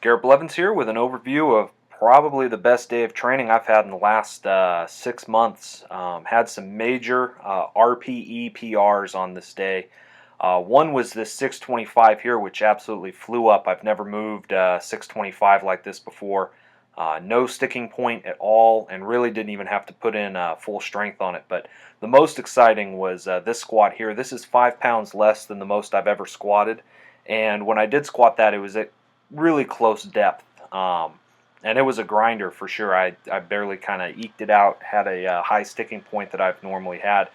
Garrett Blevins here with an overview of probably the best day of training I've had in the last 6 months. Had some major RPE PRs on this day. One was this 625 here, which absolutely flew up. I've never moved 625 like this before. No sticking point at all, and really didn't even have to put in full strength on it. But the most exciting was this squat here. This is 5 pounds less than the most I've ever squatted. And when I did squat that, it was at really close depth. And it was a grinder for sure. I barely kind of eked it out, had a high sticking point that I've normally had.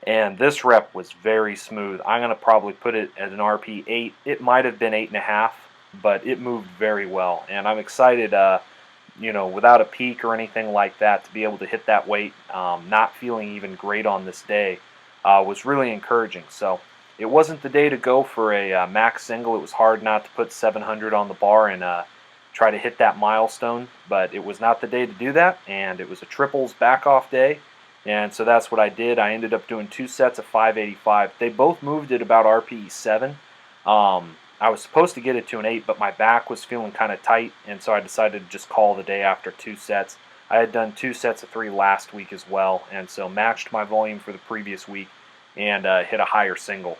And this rep was very smooth. I'm going to probably put it at an RP 8. It might have been 8.5, but it moved very well. And I'm excited, without a peak or anything like that, to be able to hit that weight, not feeling even great on this day, was really encouraging. So it wasn't the day to go for a max single. It was hard not to put 700 on the bar and try to hit that milestone, but it was not the day to do that, and it was a triples back-off day, and so that's what I did. I ended up doing 2 sets of 585. They both moved at about RPE 7. I was supposed to get it to an 8, but my back was feeling kind of tight, and so I decided to just call the day after 2 sets. I had done 2 sets of 3 last week as well, and so matched my volume for the previous week and hit a higher single.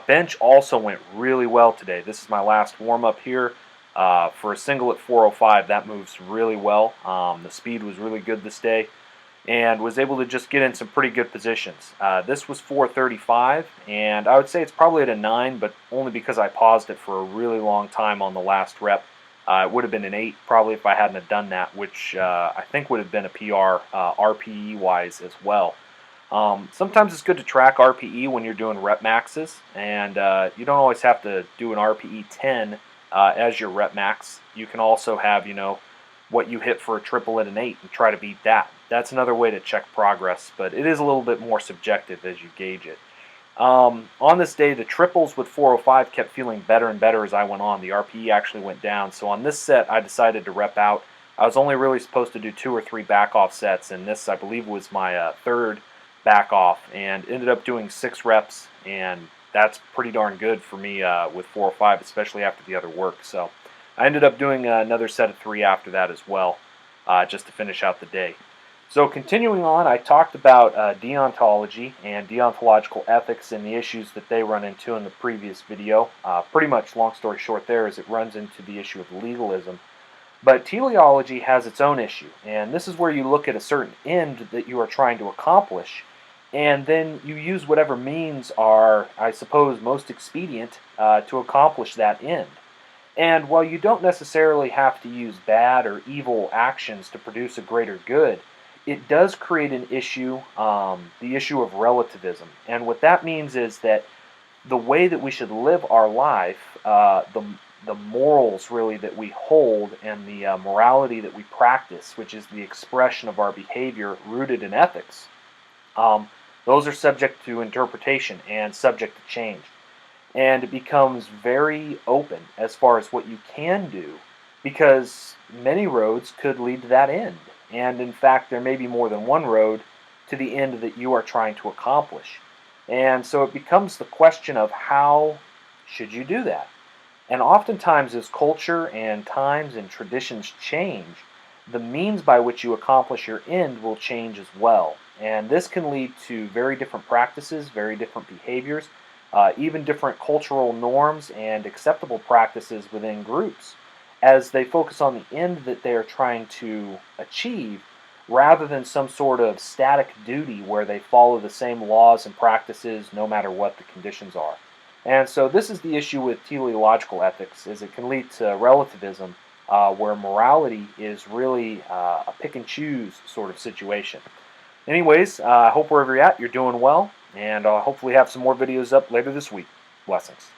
Bench also went really well today. This is my last warm-up here. For a single at 405, that moves really well. The speed was really good this day, and was able to just get in some pretty good positions. This was 435, and I would say it's probably at a 9, but only because I paused it for a really long time on the last rep. It would have been an 8 probably if I hadn't have done that, which I think would have been a PR RPE-wise as well. Sometimes it's good to track RPE when you're doing rep maxes, and you don't always have to do an RPE 10 as your rep max. You can also have, what you hit for a triple at an 8 and try to beat that. That's another way to check progress, but it is a little bit more subjective as you gauge it. On this day, the triples with 405 kept feeling better and better as I went on. The RPE actually went down, so on this set I decided to rep out. I was only really supposed to do 2 or 3 back-off sets, and this, I believe, was my third back off, and ended up doing 6 reps, and that's pretty darn good for me with 4 or 5, especially after the other work. So I ended up doing another set of 3 after that as well, just to finish out the day. So continuing on, I talked about deontology and deontological ethics and the issues that they run into in the previous video. Pretty much, long story short there, is it runs into the issue of legalism. But teleology has its own issue, and this is where you look at a certain end that you are trying to accomplish, and then you use whatever means are, I suppose, most expedient to accomplish that end. And while you don't necessarily have to use bad or evil actions to produce a greater good, it does create an issue, the issue of relativism. And what that means is that the way that we should live our life, the morals really that we hold, and the morality that we practice, which is the expression of our behavior rooted in ethics, those are subject to interpretation and subject to change. And it becomes very open as far as what you can do, because many roads could lead to that end. And in fact, there may be more than one road to the end that you are trying to accomplish. And so it becomes the question of how should you do that? And oftentimes as culture and times and traditions change, the means by which you accomplish your end will change as well. And this can lead to very different practices, very different behaviors, even different cultural norms and acceptable practices within groups, as they focus on the end that they are trying to achieve, rather than some sort of static duty where they follow the same laws and practices no matter what the conditions are. And so this is the issue with teleological ethics, is it can lead to relativism, where morality is really a pick and choose sort of situation. Anyways, I hope wherever you're at, you're doing well, and I'll hopefully have some more videos up later this week. Blessings.